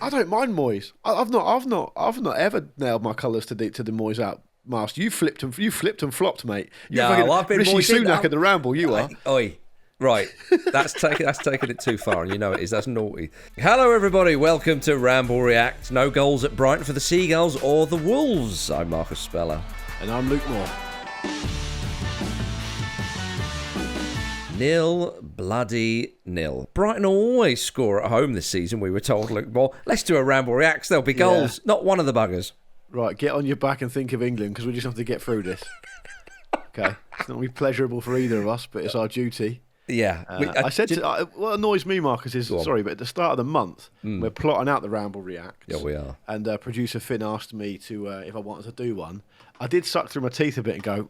I don't mind Moyes. I've not ever nailed my colours to the Moyes out mask. You flipped and flopped, mate. I've been Rishi Moyes Sunak in the Ramble. You are. Oi. Right, that's taking it too far, and you know it is. That's naughty. Hello, everybody. Welcome to Ramble Reacts. No goals at Brighton for the Seagulls or the Wolves. I'm Marcus Speller. And I'm Luke Moore. 0-0. Brighton always score at home this season, we were told, Luke Moore. Let's do a Ramble Reacts. There'll be goals. Yeah. Not one of the buggers. Right, get on your back and think of England, because we just have to get through this. Okay? It's not going to be pleasurable for either of us, but it's our duty. Yeah. What annoys me, Marcus, is, but at the start of the month, we're plotting out the Ramble Reacts. Yeah, we are. And producer Finn asked me to if I wanted to do one. I did suck through my teeth a bit and go,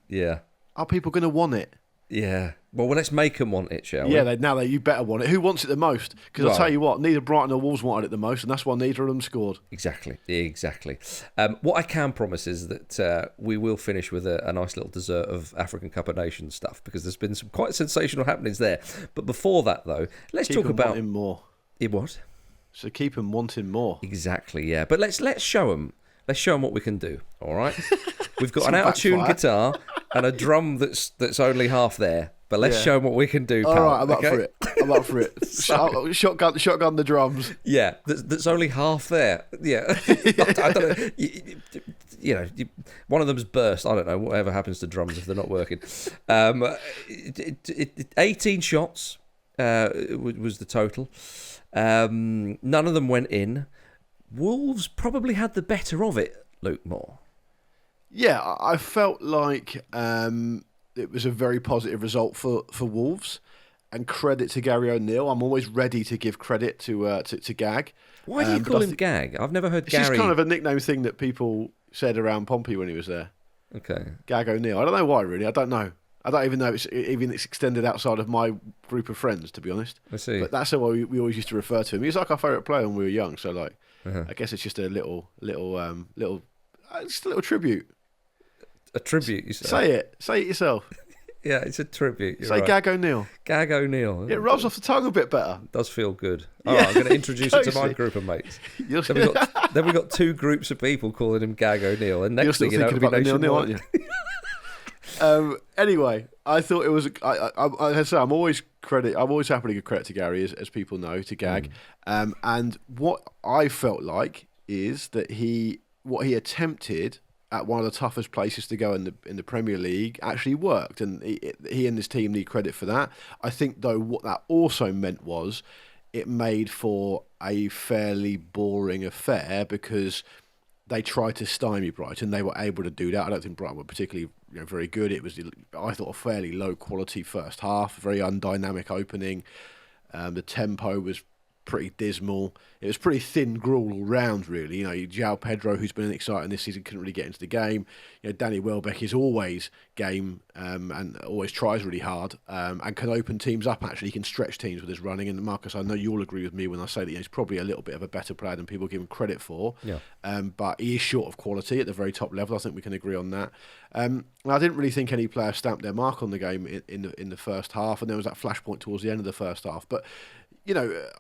yeah. Are people going to want it? Yeah. Well, let's make them want it, shall we? Yeah, you better want it. Who wants it the most? Because I'll tell you what, neither Brighton or Wolves wanted it the most, and that's why neither of them scored. Exactly. What I can promise is that we will finish with a nice little dessert of African Cup of Nations stuff, because there's been some quite sensational happenings there. But before that, though, let's talk about wanting more. It what? So keep them wanting more. Exactly. Yeah. But let's show them. Let's show them what we can do. All right. We've got an out-of-tune guitar and a drum that's only half there. But let's show them what we can do, pal. All right, I'm up for it. Shotgun the drums. Yeah, that's only half there. Yeah. I don't know. One of them's burst. I don't know, whatever happens to drums if they're not working. 18 shots was the total. None of them went in. Wolves probably had the better of it, Luke Moore. Yeah, I felt like it was a very positive result for Wolves, and credit to Gary O'Neill. I'm always ready to give credit to Gag. Why do you call him Gag? I've never heard Gary. It's just kind of a nickname thing that people said around Pompey when he was there. Okay. Gag O'Neill. I don't know why, really. I don't know. I don't even know it's extended outside of my group of friends, to be honest. I see. But that's how we always used to refer to him. He was like our favourite player when we were young, so like, I guess it's just a little tribute. A tribute, you say? Say it yourself. Yeah, it's a tribute. Say right. Gag O'Neill. Gag O'Neill. It rolls off the tongue a bit better. It does feel good. All right, I'm going to introduce it to my group of mates. Then we got two groups of people calling him Gag O'Neill, and next thing you know, it'll be nationwide, aren't you? Anyway, I thought it was. I'm always happy to give credit to Gary, as people know, to Gag. And what I felt like is that what he attempted at one of the toughest places to go in the Premier League actually worked, and he and his team need credit for that. I think, though, what that also meant was it made for a fairly boring affair, because they tried to stymie Brighton. They were able to do that. I don't think Brighton were particularly very good. It was, I thought, a fairly low quality first half, very undynamic opening. The tempo was pretty dismal. It was pretty thin gruel all round, really. João Pedro, who's been exciting this season, couldn't really get into the game. Danny Welbeck is always game and always tries really hard and can open teams up. Actually, he can stretch teams with his running. And Marcus, I know you'll agree with me when I say that he's probably a little bit of a better player than people give him credit for. Yeah. But he is short of quality at the very top level. I think we can agree on that. I didn't really think any player stamped their mark on the game in the first half, and there was that flashpoint towards the end of the first half. But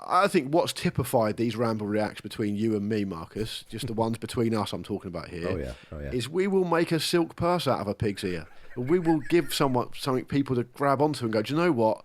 I think what's typified these Ramble Reacts between you and me, Marcus, just the ones between us I'm talking about here, is we will make a silk purse out of a pig's ear. We will give something people to grab onto and go, do you know what?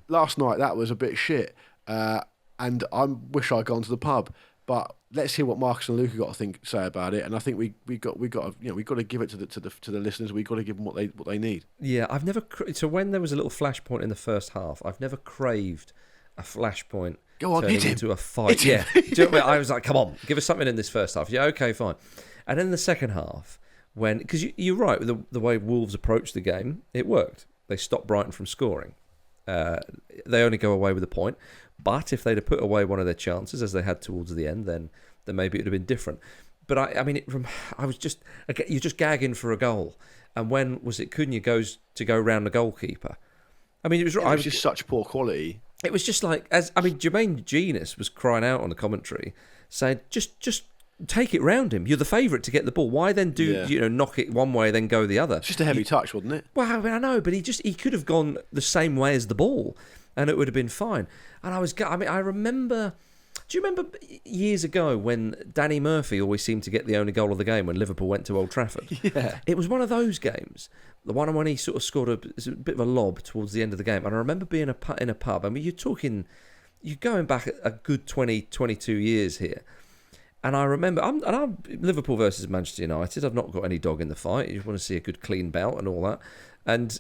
Last night that was a bit shit, and I wish I'd gone to the pub. But let's hear what Marcus and Luke have got to say about it. And I think we got to give it to the listeners. We got to give them what they need. Yeah, I've never. So when there was a little flashpoint in the first half, I've never craved a flashpoint turning into a fight. Yeah. Do you know what I mean? I was like, come on, give us something in this first half. Yeah, okay, fine. And then the second half, because you're right, with the way Wolves approached the game, it worked. They stopped Brighton from scoring. They only go away with a point. But if they'd have put away one of their chances, as they had towards the end, then maybe it would have been different. But you're just gagging for a goal. And when was it? Cunha goes to go round the goalkeeper. I mean, it was. It was just such poor quality. It was just like, Jermaine Genius was crying out on the commentary, saying, just take it round him. You're the favourite to get the ball. Why then knock it one way, then go the other? It's just a heavy touch, wasn't it? Well, I know, but he could have gone the same way as the ball, and it would have been fine. And I remember, Do you remember years ago when Danny Murphy always seemed to get the only goal of the game when Liverpool went to Old Trafford? Yeah. It was one of those games, the one when he sort of scored a bit of a lob towards the end of the game. And I remember being in a pub. I mean, you're going back a good 20, 22 years here. And I remember, I'm Liverpool versus Manchester United. I've not got any dog in the fight. You want to see a good clean bout and all that. And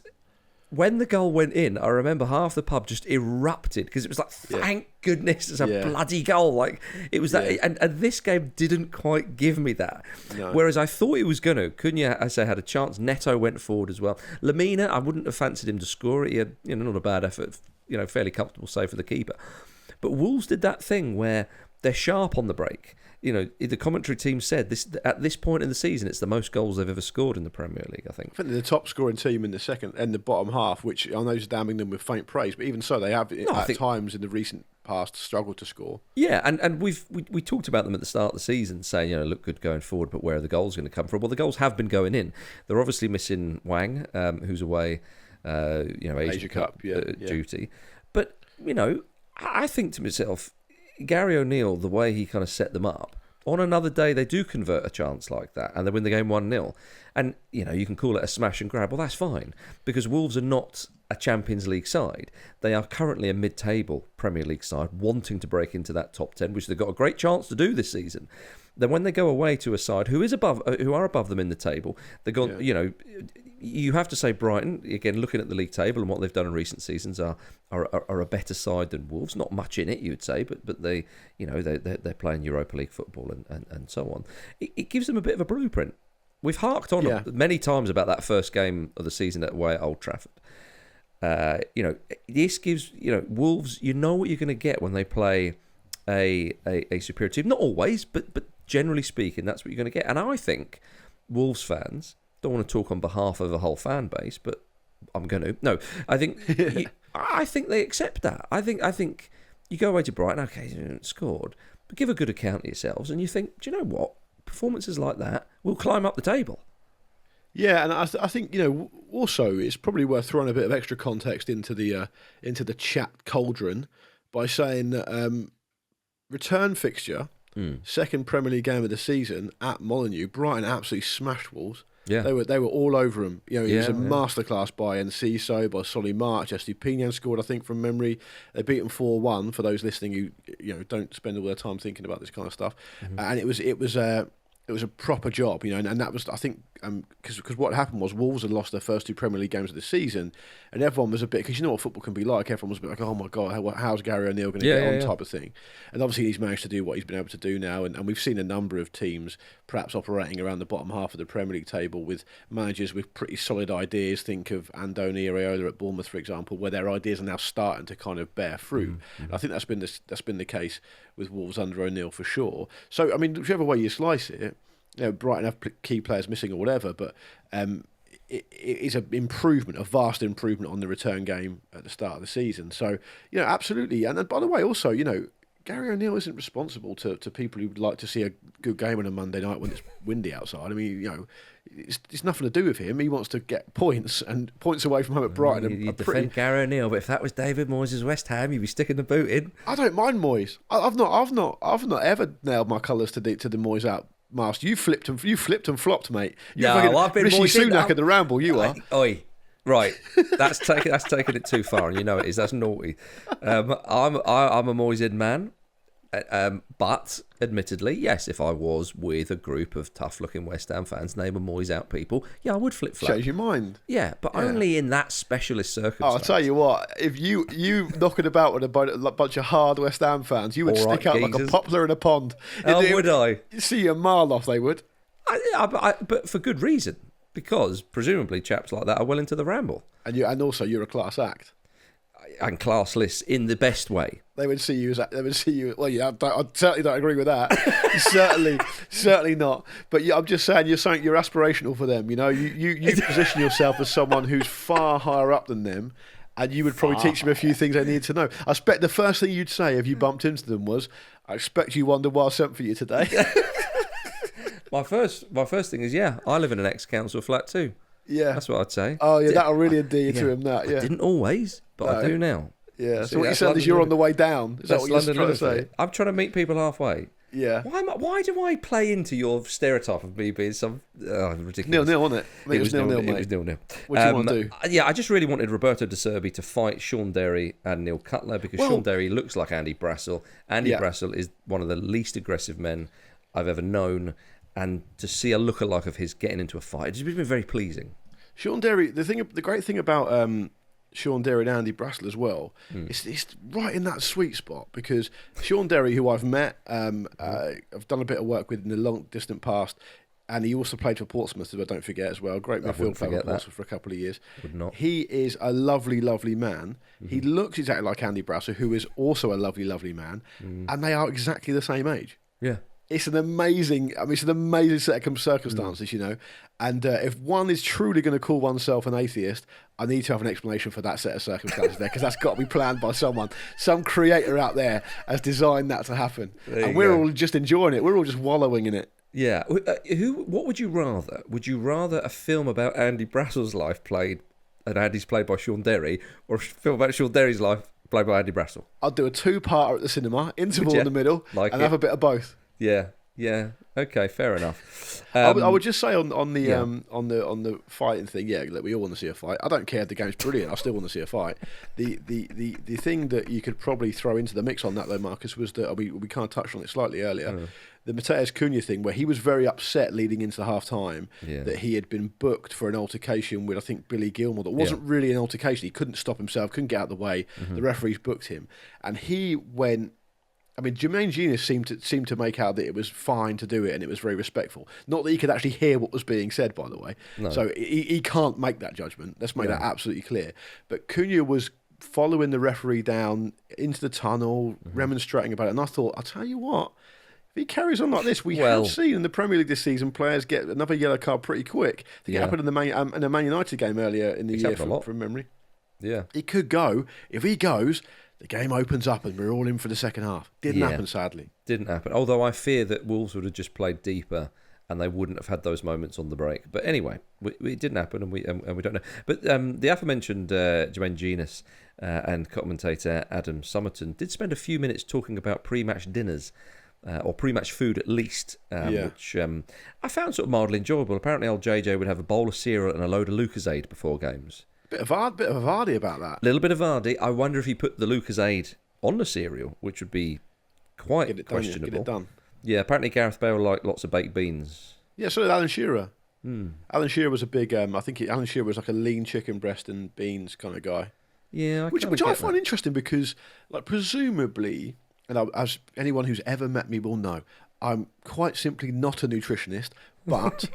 when the goal went in, I remember half the pub just erupted because it was like, thank goodness it's a bloody goal. Like it was that, and this game didn't quite give me that. No. Whereas I thought it was going to. Cunha, I say, had a chance. Neto went forward as well. Lamina, I wouldn't have fancied him to score it. He had, not a bad effort. Fairly comfortable save for the keeper. But Wolves did that thing where they're sharp on the break. The commentary team said this at this point in the season, it's the most goals they've ever scored in the Premier League, I think. I think they're the top scoring team in the second and the bottom half, which I know is damning them with faint praise, but even so, they have times in the recent past struggled to score. Yeah, and we talked about them at the start of the season, saying look good going forward, but where are the goals going to come from? Well, the goals have been going in. They're obviously missing Wang, who's away, Asia Cup duty, but I think to myself, Gary O'Neill, the way he kind of set them up, on another day they do convert a chance like that and they win the game 1-0. And, you can call it a smash and grab. Well, that's fine, because Wolves are not a Champions League side. They are currently a mid-table Premier League side wanting to break into that top 10, which they've got a great chance to do this season. Then when they go away to a side who are above them in the table, they're going, you have to say Brighton, again, looking at the league table and what they've done in recent seasons, are a better side than Wolves. Not much in it, you'd say, but they're playing Europa League football and so on. It gives them a bit of a blueprint. We've harked on many times about that first game of the season away at Old Trafford. This gives Wolves. You know what you're going to get when they play a superior team. Not always, but generally speaking, that's what you're going to get. And I think Wolves fans, don't want to talk on behalf of the whole fan base, but I'm going to. No, I think I think they accept that. I think you go away to Brighton, okay, you haven't scored, but give a good account of yourselves, and you think, do you know what? Performances like that will climb up the table. Yeah, and I think also it's probably worth throwing a bit of extra context into the chat cauldron by saying that return fixture, second Premier League game of the season at Molineux, Brighton absolutely smashed Wolves. Yeah, they were all over them. It was a masterclass by Enciso, by Solly March. Estepinian scored, I think, from memory. They beat them 4-1. For those listening who don't spend all their time thinking about this kind of stuff, and it was a proper job, and that was, I think, because what happened was Wolves had lost their first two Premier League games of the season, and everyone was a bit, because you know what football can be like, everyone was a bit like, oh my God, how's Gary O'Neill going to get on type of thing. And obviously he's managed to do what he's been able to do now, and we've seen a number of teams perhaps operating around the bottom half of the Premier League table with managers with pretty solid ideas. Think of Andoni Iraola at Bournemouth, for example, where their ideas are now starting to kind of bear fruit. I think that's been the case with Wolves under O'Neill for sure. So, I mean, whichever way you slice it, Brighton have key players missing or whatever, but it is an improvement, a vast improvement on the return game at the start of the season. So, absolutely. And by the way, also, Gary O'Neill isn't responsible to people who would like to see a good game on a Monday night when it's windy outside. I mean, it's nothing to do with him. He wants to get points, and points away from home at Brighton. You defend Gary O'Neill, but if that was David Moyes' West Ham, you'd be sticking the boot in. I don't mind Moyes. I've not ever nailed my colours to the Moyes out. Master, you flipped and flopped, mate. I've been Rishi Sunak at the Ramble. You are. Oi, right. That's taking it too far, and you know it is. That's naughty. I'm a Moyes in man, but admittedly, yes, if I was with a group of tough-looking West Ham fans, name a Moyes out people, I would flip-flop. Change your mind. Yeah, but only in that specialist circumstance. I'll tell you what, if you knocking about with a bunch of hard West Ham fans, you would stick out like a poplar in a pond. Would I? See you a mile off, they would. But for good reason, because presumably chaps like that are well into the Ramble. And also you're a class act. And classless in the best way. They would see you. Well, yeah, I certainly don't agree with that. certainly not. But I'm just saying, you're aspirational for them. You position yourself as someone who's far higher up than them, and you would probably teach them a few things they need to know. I expect the first thing you'd say if you bumped into them was, "I expect you wondered why I sent for you today." My first thing is, I live in an ex-council flat too. Yeah, that's what I'd say. Oh yeah, that'll really endear you to him. That I didn't always, but I do now. Yeah. See, So what you're saying is you're on the way down. Is that what you're trying to say? I'm trying to meet people halfway. Yeah. Why do I play into your stereotype of me being some ridiculous? 0-0, wasn't it? I mean, it was 0-0, mate. It was 0-0. What do you want to do? Yeah, I just really wanted Roberto De Zerbi to fight Sean Derry and Neil Cutler because Sean Derry looks like Andy Brassel. Andy Brassel is one of the least aggressive men I've ever known, and to see a lookalike of his getting into a fight, it's been very pleasing. Sean Derry, the great thing about Sean Derry and Andy Brassel as well, it's right in that sweet spot because Sean Derry, who I've met, I've done a bit of work with in the long distant past, and he also played for Portsmouth, as I don't forget as well. Great midfield player for Portsmouth for a couple of years. Would not. He is a lovely, lovely man. He looks exactly like Andy Brassel, who is also a lovely, lovely man, and they are exactly the same age. Yeah. It's an amazing set of circumstances, you know. And if one is truly going to call oneself an atheist, I need to have an explanation for that set of circumstances there, because that's got to be planned by someone. Some creator out there has designed that to happen. And we're all just enjoying it. We're all just wallowing in it. Yeah. What would you rather? Would you rather a film about Andy Brassel's life and Andy's played by Sean Derry, or a film about Sean Derry's life played by Andy Brassel? I'd do a 2-parter at the cinema, interval in the middle, have a bit of both. Yeah. Okay, fair enough. I would just say on the fighting thing, look, we all want to see a fight. I don't care if the game's brilliant. I still want to see a fight. The thing that you could probably throw into the mix on that though, Marcus, was that we kind of touched on it slightly earlier. The Mateus Cunha thing, where he was very upset leading into half time that he had been booked for an altercation with, I think, Billy Gilmore. That wasn't really an altercation. He couldn't stop himself, couldn't get out of the way. The referees booked him, and he went. I mean, Jermaine Genius seemed to make out that it was fine to do it and it was very respectful. Not that he could actually hear what was being said, by the way. No. So he can't make that judgment. Let's make that absolutely clear. But Cunha was following the referee down into the tunnel, remonstrating about it. And I thought, I'll tell you what, if he carries on like this, we have seen in the Premier League this season players get another yellow card pretty quick. I think it happened in the Man United game earlier in the year from memory. Yeah. It could go. If he goes, the game opens up and we're all in for the second half. Didn't happen, sadly. Didn't happen. Although I fear that Wolves would have just played deeper and they wouldn't have had those moments on the break. But anyway, it didn't happen, and we don't know. But the aforementioned Jermaine Genius and commentator Adam Summerton did spend a few minutes talking about pre-match dinners, or pre-match food at least, which I found sort of mildly enjoyable. Apparently, old JJ would have a bowl of cereal and a load of Lucozade before games. Bit of Vardy about that. A little bit of Vardy. I wonder if he put the Lucozade on the cereal, which would be quite questionable. Get it done. Yeah, apparently Gareth Bale liked lots of baked beans. Yeah, so did Alan Shearer. Alan Shearer was a big. I think Alan Shearer was like a lean chicken breast and beans kind of guy. Yeah, which I find interesting because, like, presumably, and as anyone who's ever met me will know, I'm quite simply not a nutritionist, but.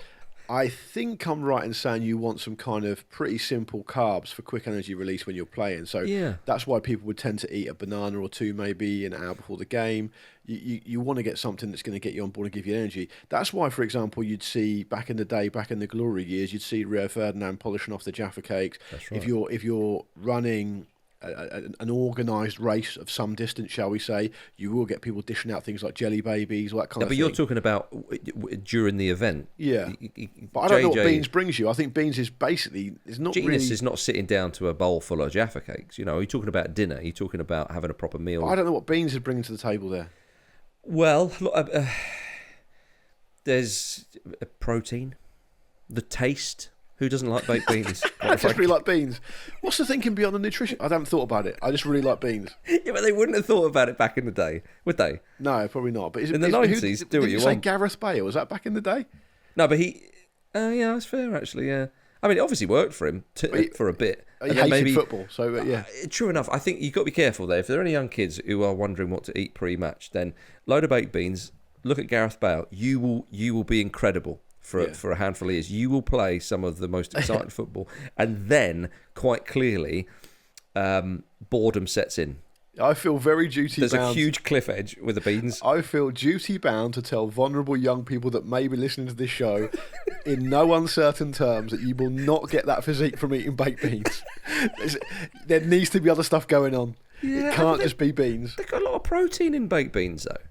I think I'm right in saying you want some kind of pretty simple carbs for quick energy release when you're playing. So that's why people would tend to eat a banana or two maybe an hour before the game. You want to get something that's going to get you on board and give you energy. That's why, for example, you'd see back in the day, back in the glory years, you'd see Rio Ferdinand polishing off the Jaffa cakes. That's right. If you're running an organised race of some distance, shall we say, you will get people dishing out things like jelly babies, all that kind of thing. But you're talking about during the event. Yeah. But I don't know what beans brings you. I think beans is basically... Genius is not sitting down to a bowl full of Jaffa cakes. You know, you're talking about dinner. You're talking about having a proper meal. But I don't know what beans is bringing to the table there. Well, look, there's protein, the taste... Who doesn't like baked beans? I just really like beans. What's the thinking beyond the nutrition? I haven't thought about it. I just really like beans. Yeah, but they wouldn't have thought about it back in the day, would they? No, probably not. But in the 90s, do what you want. Did you say Gareth Bale? Was that back in the day? No, but he... yeah, that's fair, actually, yeah. I mean, it obviously worked for him for a bit. He hated football, so yeah. True enough. I think you've got to be careful there. If there are any young kids who are wondering what to eat pre-match, then load of baked beans, look at Gareth Bale. You will be incredible. For a handful of years, you will play some of the most exciting football, and then quite clearly, boredom sets in. I feel very duty-bound. There's a huge cliff edge with the beans. I feel duty-bound to tell vulnerable young people that may be listening to this show, in no uncertain terms, that you will not get that physique from eating baked beans. There needs to be other stuff going on. Yeah, it can't just be beans. They've got a lot of protein in baked beans, though.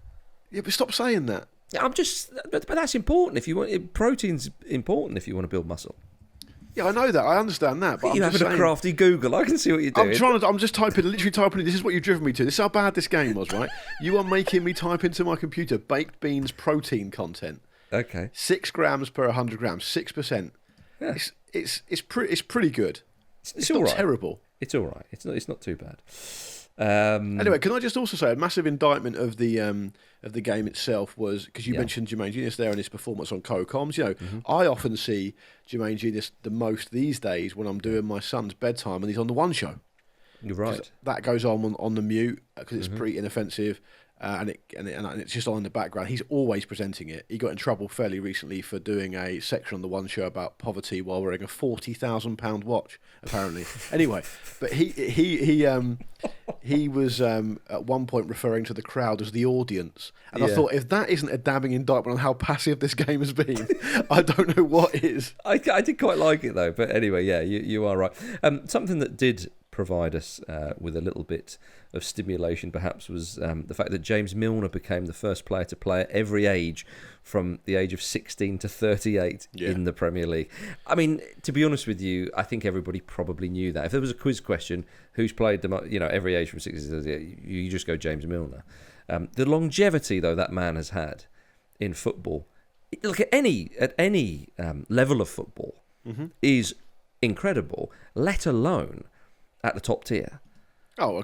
Yeah, but stop saying that. But that's important. If you want, protein's important if you want to build muscle. Yeah, I know that. I understand that. But You're having a crafty Google. I can see what you're doing. I'm just literally typing. This is what you've driven me to. This is how bad this game was, right? You are making me type into my computer baked beans protein content. Okay. 6 grams per 100 grams, 6%. Yeah. It's pretty good. It's not all right. terrible. It's all right. It's not too bad. Anyway, can I just also say a massive indictment of the game itself was because you mentioned Jermaine Genius there and his performance on co-coms. You know, I often see Jermaine Genius the most these days when I'm doing my son's bedtime and he's on the One Show. You're right. That goes on the mute because it's pretty inoffensive. And it's just on in the background. He's always presenting it. He got in trouble fairly recently for doing a section on the One Show about poverty while wearing a £40,000 watch, apparently. Anyway, but he was at one point referring to the crowd as the audience, and I thought if that isn't a damning indictment on how passive this game has been, I don't know what is. I did quite like it though, but anyway, yeah, you are right. Something that did provide us with a little bit of stimulation perhaps was the fact that James Milner became the first player to play at every age from the age of 16 to 38 in the Premier League. I mean, to be honest with you, I think everybody probably knew that. If there was a quiz question, who's played every age from 16 to 38, you just go James Milner. The longevity though that man has had in football, look at any level of football, is incredible, let alone at the top tier. Oh,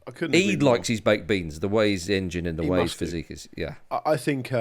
I couldn't. He likes his baked beans, the way his engine and the way his physique is. Yeah, I think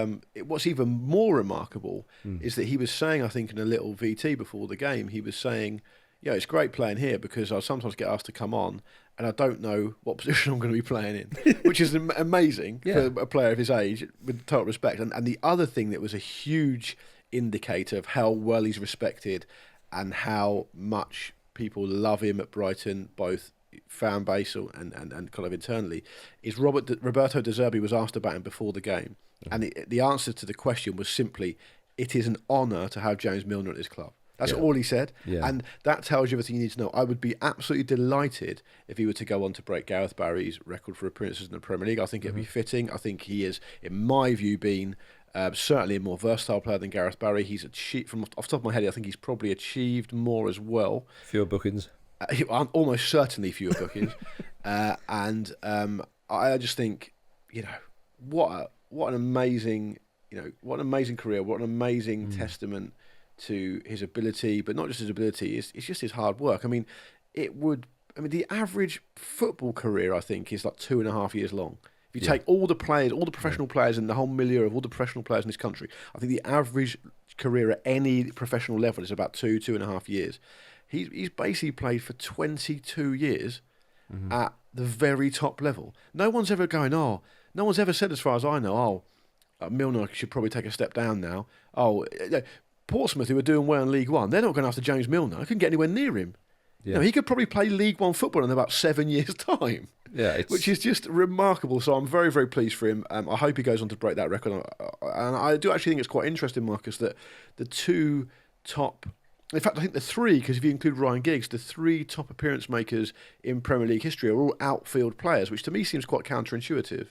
what's even more remarkable is that he was saying, I think in a little VT before the game, he was saying, "Yeah, it's great playing here because I sometimes get asked to come on, and I don't know what position I'm going to be playing in," which is amazing for a player of his age, with total respect. And the other thing that was a huge indicator of how well he's respected and how much people love him at Brighton, both fan base and kind of internally, is Roberto De Zerbi was asked about him before the game, and the answer to the question was simply, "It is an honour to have James Milner at this club." That's all he said, and that tells you everything you need to know. I would be absolutely delighted if he were to go on to break Gareth Barry's record for appearances in the Premier League. I think it'd be fitting. I think he is, in my view, been certainly a more versatile player than Gareth Barry. He's achieved, from off the top of my head, I think he's probably achieved more as well. Fewer bookings. Almost certainly fewer bookings. I just think, what an amazing, what an amazing career, what an amazing testament to his ability, but not just his ability, it's just his hard work. I mean, the average football career, I think, is like 2.5 years long. If you take all the players, all the professional players and the whole milieu of all the professional players in this country, I think the average career at any professional level is about 2.5 years. He's basically played for 22 years at the very top level. No one's ever said, as far as I know, Milner should probably take a step down now. Portsmouth, who are doing well in League One, they're not going after James Milner. I couldn't get anywhere near him. Yeah. He could probably play League One football in about 7 years' time. Yeah, which is just remarkable. So I'm very, very pleased for him. I hope he goes on to break that record. And I do actually think it's quite interesting, Marcus, that the two top... In fact, I think the three, because if you include Ryan Giggs, the three top appearance makers in Premier League history are all outfield players, which to me seems quite counterintuitive.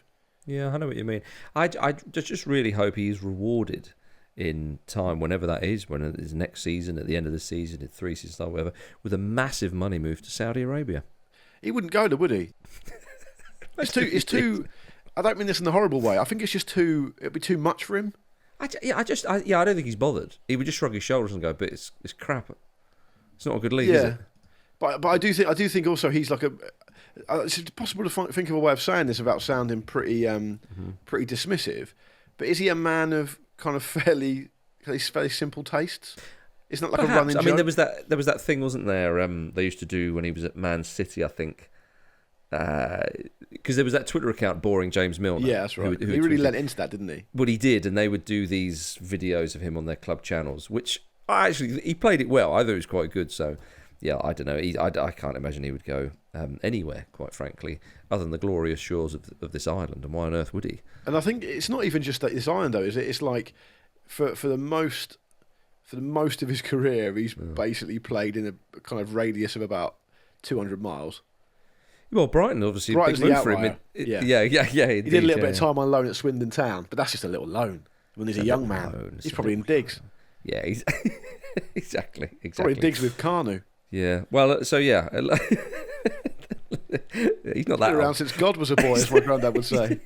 Yeah, I know what you mean. I just really hope he is rewarded in time, whenever that is, when it is next season, at the end of the season, in 3 seasons, or whatever, with a massive money move to Saudi Arabia. He wouldn't go there, would he? It's too. I don't mean this in a horrible way. I think it's just too. It'd be too much for him. I don't think he's bothered. He would just shrug his shoulders and go, "But it's crap. It's not a good league, is it?" But I do think also he's like a. It's possible to think of a way of saying this without sounding pretty dismissive. But is he a man of kind of fairly simple tastes? It's not like Perhaps. A running joke. I mean, there was that thing, wasn't there? They used to do when he was at Man City, I think. Because there was that Twitter account, Boring James Milner. Yeah, that's right. He really lent into that, didn't he? Well, he did, and they would do these videos of him on their club channels, which he played it well. I thought it was quite good. So, yeah, I don't know. I can't imagine he would go anywhere, quite frankly, other than the glorious shores of this island. And why on earth would he? And I think it's not even just this island, though, is it? It's like for the most of his career, he's basically played in a kind of radius of about 200 miles. Well, Brighton, obviously, Brighton's big move for him. Yeah. Indeed, he did a little bit of time on loan at Swindon Town, but that's just a little loan. When he's a young man, he's probably in digs. Yeah, Exactly. Probably digs with Carnu. Yeah. Well, so yeah. He's not that Been around since God was a boy, as my granddad would say.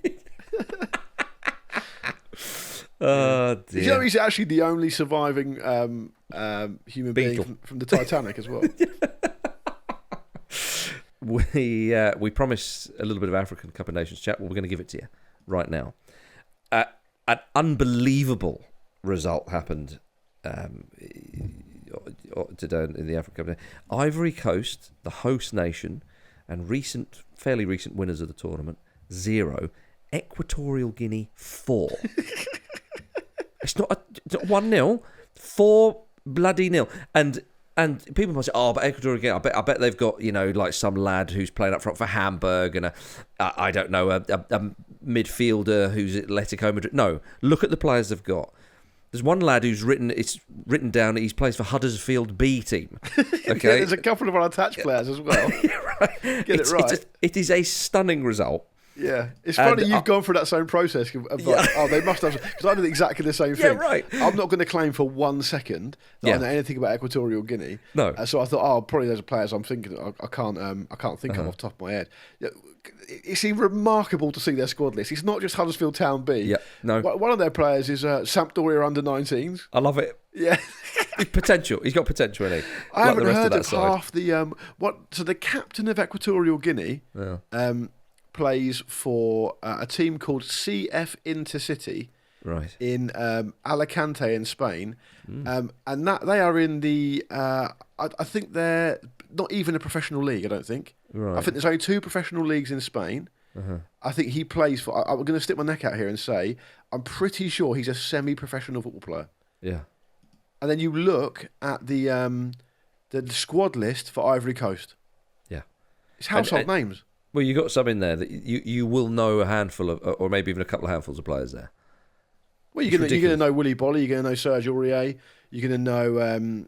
Oh, dear. Did you know he's actually the only surviving human being from the Titanic as well? We promised a little bit of African Cup of Nations chat. Well, we're going to give it to you right now. An unbelievable result happened today in the African Cup of Nations. Ivory Coast, the host nation, and fairly recent winners of the tournament, 0. Equatorial Guinea, 4. It's not 1-0, 4 bloody nil. And people must say, oh, but Ecuador again, I bet they've got, like some lad who's playing up front for Hamburg and I don't know, a midfielder who's at Atletico Madrid. No, look at the players they've got. There's one lad who's written down he plays for Huddersfield B team. Okay, yeah, there's a couple of unattached players as well. Right. Get it right. It is a stunning result. Yeah, it's funny you've gone through that same process of like, oh, they must have, because I did exactly the same thing. Yeah, right. I'm not going to claim for 1 second that I know anything about Equatorial Guinea. No. So I thought, oh, probably there's players I'm thinking I can't think of off the top of my head. It seemed remarkable to see their squad list. It's not just Huddersfield Town B. Yeah, no. One of their players is Sampdoria under-19s. I love it. Yeah. Potential. He's got potential, isn't he? I haven't heard of half the So the captain of Equatorial Guinea. Yeah. Plays for a team called CF Intercity, right, in Alicante in Spain, and that they are in the. I think they're not even a professional league. I don't think. Right. I think there's only 2 professional leagues in Spain. Uh-huh. I think he plays for. I'm going to stick my neck out here and say I'm pretty sure he's a semi-professional football player. Yeah. And then you look at the squad list for Ivory Coast. Yeah. It's household names. Well, you got some in there that you will know a handful of, or maybe even a couple of handfuls of players there. Well, you're going to know Willy Bolly, you're going to know Serge Aurier, you're going to know,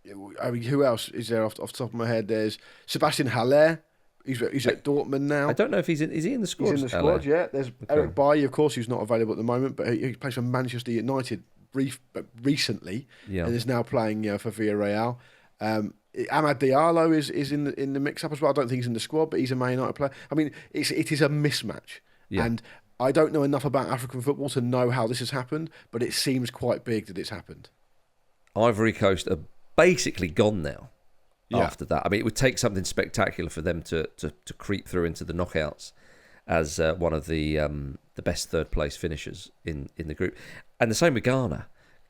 who else is there off the top of my head? There's Sebastian Haller, he's at Dortmund now. I don't know if is he in the squad? He's in the squad, yeah. There's Eric Bailly, of course, who's not available at the moment, but he plays for Manchester United recently, and is now playing for Villarreal. Amad Diallo is in the mix-up as well. I don't think he's in the squad, but he's a Man United player. I mean, it is a mismatch. Yeah. And I don't know enough about African football to know how this has happened, but it seems quite big that it's happened. Ivory Coast are basically gone now after that. I mean, it would take something spectacular for them to creep through into the knockouts as one of the best third-place finishers in the group. And the same with Ghana.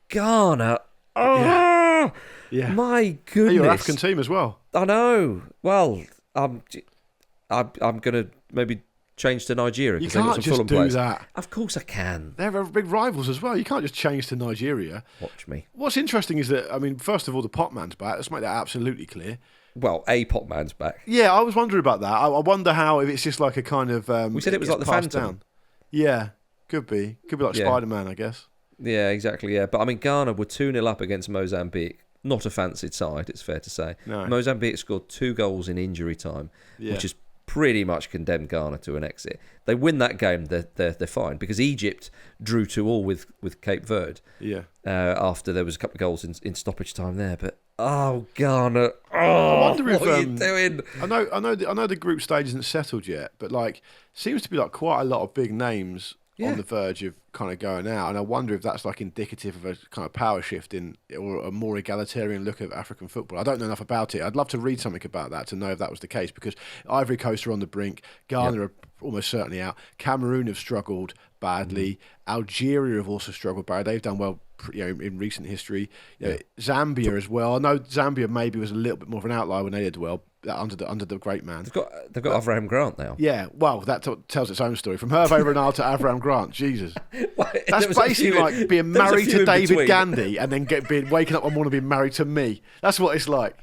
Ghana... Oh, yeah. My goodness! Hey, you're an African team as well. I know. Well, I'm going to maybe change to Nigeria. You can't just do that. Of course I can. They're big rivals as well. You can't just change to Nigeria. Watch me. What's interesting is that, I mean, first of all, the Potman's back. Let's make that absolutely clear. Well, a Potman's back. Yeah, I was wondering about that. I wonder how, if it's just like a kind of... we said it was like the Phantom. Down. Yeah, could be. Could be like Spider-Man, I guess. Yeah, exactly, yeah. But, I mean, Ghana were 2-0 up against Mozambique. Not a fancied side, it's fair to say. No. Mozambique scored 2 goals in injury time, which has pretty much condemned Ghana to an exit. They win that game, they're fine, because Egypt drew 2-2 with Cape Verde. Yeah. After there was a couple of goals in stoppage time there. But, Ghana. I wonder if, what are you doing? I know the group stage isn't settled yet, but, seems to be, quite a lot of big names on the verge of kind of going out, and I wonder if that's indicative of a kind of power shift or a more egalitarian look at African football. I don't know enough about it. I'd love to read something about that to know if that was the case, because Ivory Coast are on the brink, Ghana are almost certainly out, Cameroon have struggled badly, Algeria have also struggled badly. They've done well in recent history. Zambia as well. I know Zambia maybe was a little bit more of an outlier when they did well under the great man. They've got Avram Grant now. Yeah, well, that tells its own story. From Hervé Renard to Avram Grant, Jesus. That's basically like being married to David Gandy and then waking up one morning and being married to me. That's what it's like.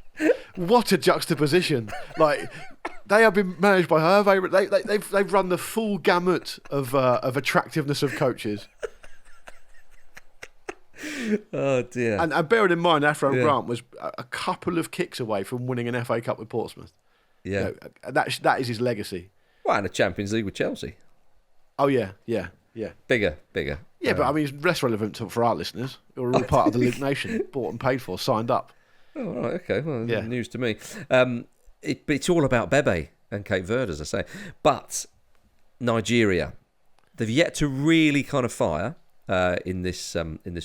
What a juxtaposition. They have been managed by Hervé. They've run the full gamut of attractiveness of coaches. Oh dear! And bearing in mind, Avram Grant was a couple of kicks away from winning an FA Cup with Portsmouth. Yeah, that is his legacy. Well, and a Champions League with Chelsea. Oh yeah. Yeah. Bigger. Yeah, but I mean, it's less relevant for our listeners who are all part of the Luke Nation, bought and paid for, signed up. Oh, right, okay. Well, Yeah. news to me. It's all about Bebe and Cape Verde, as I say. But Nigeria, they've yet to really kind of fire in this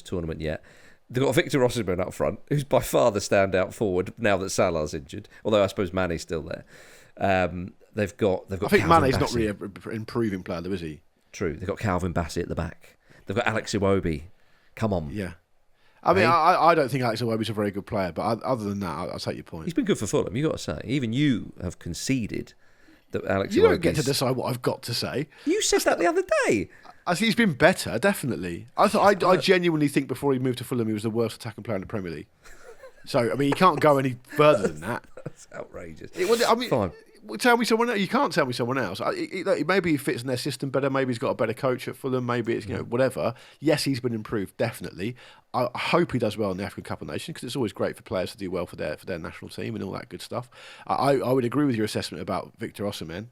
tournament yet. They've got Victor Osimhen up front, who's by far the standout forward now that Salah's injured. Although I suppose Mane's still there. They've got. I think Calvin Mane's Bassey. not really an improving player, though, is he? True. They've got Calvin Bassey at the back. They've got Alex Iwobi. Come on. Yeah. I mean, I don't think Alex Iwobi's a very good player, but other than that, I'll take your point. He's been good for Fulham, you've got to say. Even you have conceded that Alex You don't get to decide what I've got to say. You said that the other day. I think he's been better, definitely. I genuinely think before he moved to Fulham, he was the worst attacking player in the Premier League. So, I mean, you can't go any further than that. That's outrageous. Fine. Tell me someone else. You can't tell me someone else. Maybe he fits in their system better. Maybe he's got a better coach at Fulham. Maybe it's whatever. Yes, he's been improved definitely. I hope he does well in the African Cup of Nations because it's always great for players to do well for their national team and all that good stuff. I would agree with your assessment about Victor Osimhen.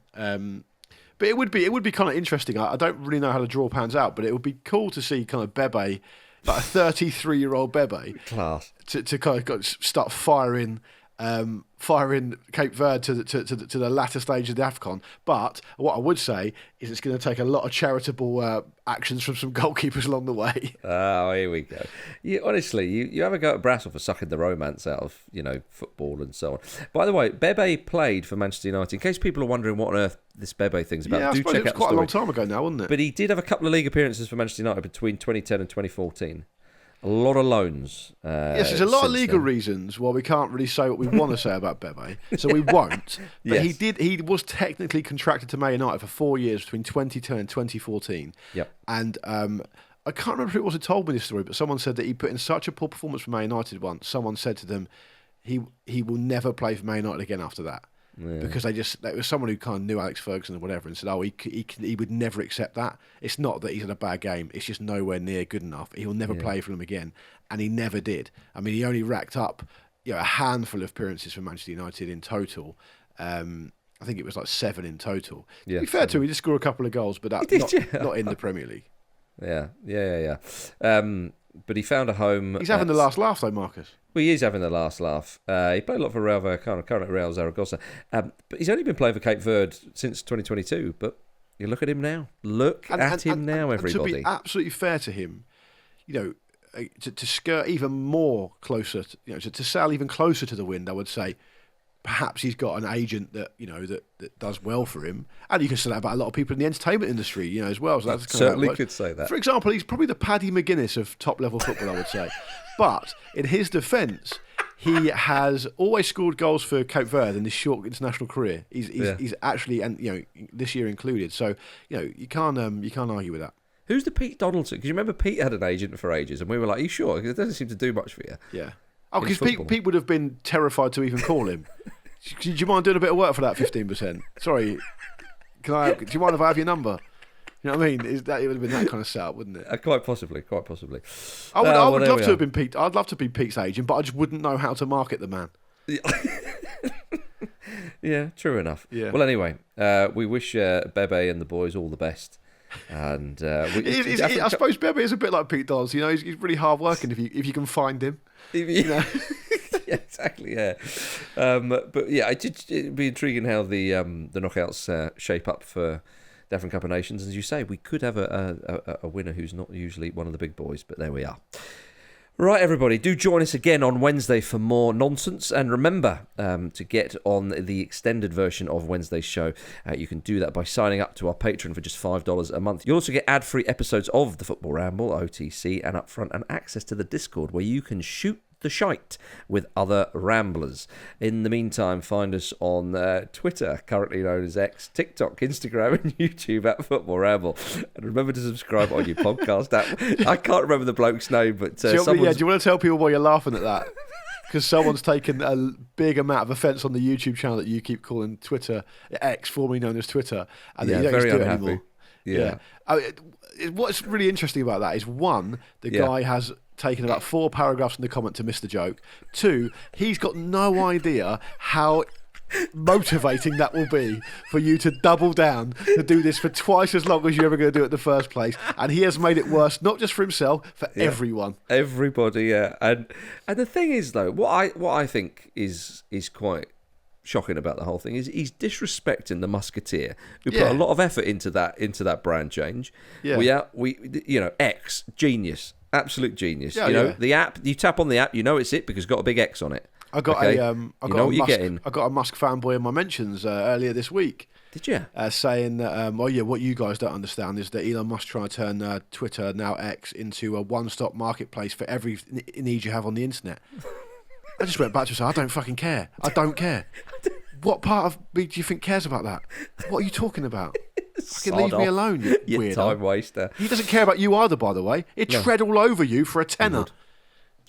But it would be kind of interesting. I don't really know how the draw pans out, but it would be cool to see kind of Bebe, like a 33-year-old Bebe, class to kind of start firing Cape Verde to the latter stage of the AFCON. But what I would say is it's going to take a lot of charitable actions from some goalkeepers along the way. Oh, here we go. Honestly, you have a go at Brassel for sucking the romance out of football and so on. By the way, Bebe played for Manchester United. In case people are wondering what on earth this Bebe thing's about, do check out the story. It was quite a long time ago now, wasn't it? But he did have a couple of league appearances for Manchester United between 2010 and 2014. A lot of loans. Yes, there's a lot of legal reasons why we can't really say what we want to say about Bebe, so we won't. But Yes. he was technically contracted to Man United for 4 years between 2010 and 2014. Yep. And I can't remember who it was who told me this story, but someone said that he put in such a poor performance for Man United once. Someone said to them, he will never play for Man United again after that. Yeah. Because there was someone who kind of knew Alex Ferguson or whatever and said, he would never accept that. It's not that he's had a bad game. It's just nowhere near good enough. He'll never play for them again. And he never did. I mean, he only racked up a handful of appearances for Manchester United in total. I think it was like 7 in total. To be fair to him, he did score a couple of goals, but not in the Premier League. Yeah. But he found a home. He's having the last laugh, though, Marcus. Well, he is having the last laugh. He played a lot for Real Vallecano, currently Real Zaragoza. But he's only been playing for Cape Verde since 2022. But you look at him now. Look at him now, everybody. To be absolutely fair to him, to skirt even more closer, to sail even closer to the wind, I would say, perhaps he's got an agent that that does well for him, and you can say that about a lot of people in the entertainment industry, as well. So that's certainly could say that. For example, he's probably the Paddy McGuinness of top level football, I would say. But in his defence, he has always scored goals for Cape Verde in this short international career. He's actually, and this year included. So you can't argue with that. Who's the Pete Donaldson? Because you remember Pete had an agent for ages, and we were like, "Are you sure? Because it doesn't seem to do much for you." Yeah. Oh, because Pete would have been terrified to even call him. Do you mind doing a bit of work for that 15%? Sorry, do you mind if I have your number? You know what I mean? It would have been that kind of setup, wouldn't it? Quite possibly. I would love to have been Pete. I'd love to be Pete's agent, but I just wouldn't know how to market the man. Yeah, true enough. Yeah. Well, anyway, we wish Bebe and the boys all the best. And I suppose Bebe is a bit like Pete Dodds. He's really hard working if you can find him. Yeah, exactly. Yeah, but yeah, it'd be intriguing how the knockouts shape up for the African Cup of Nations. As you say, we could have a winner who's not usually one of the big boys, but there we are. Right, everybody, do join us again on Wednesday for more nonsense. And remember, to get on the extended version of Wednesday's show, you can do that by signing up to our Patreon for just $5 a month. You'll also get ad-free episodes of the Football Ramble, OTC, and Upfront, and access to the Discord where you can shoot the shite with other ramblers. In the meantime, find us on Twitter, currently known as X, TikTok, Instagram, and YouTube at Football Ramble. And remember to subscribe on your podcast app. I can't remember the bloke's name, but do you want to tell people why you're laughing at that? Because someone's taken a big amount of offence on the YouTube channel that you keep calling Twitter, X, formerly known as Twitter, and you don't very do it unhappy. anymore. Yeah. What's really interesting about that is, one, the guy has taken about 4 paragraphs in the comment to miss the joke. 2, he's got no idea how motivating that will be for you to double down to do this for twice as long as you're ever going to do it in the first place. And he has made it worse, not just for himself, for everyone. Everybody, yeah. And the thing is, though, what I think is quite shocking about the whole thing is he's disrespecting the Musketeer, who put a lot of effort into that brand change. Yeah. X, genius, absolute genius. Yeah, the app, you tap on the app, you know it's it because it's got a big X on it. I got a Musk fanboy in my mentions earlier this week. Did you? Saying that, what you guys don't understand is that Elon Musk trying to turn Twitter, now X, into a one-stop marketplace for every need you have on the internet. I just went back to say, I don't fucking care. I don't care. What part of me do you think cares about that? What are you talking about? Fucking leave me alone, you weirdo. Time waster. He doesn't care about you either, by the way. He'd tread all over you for a tenner.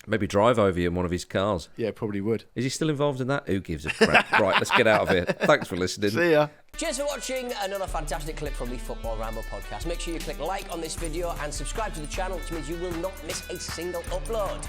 Maybe drive over you in one of his cars. Yeah, probably would. Is he still involved in that? Who gives a crap? Right, let's get out of here. Thanks for listening. See ya. Cheers for watching another fantastic clip from the Football Ramble podcast. Make sure you click like on this video and subscribe to the channel, which means you will not miss a single upload.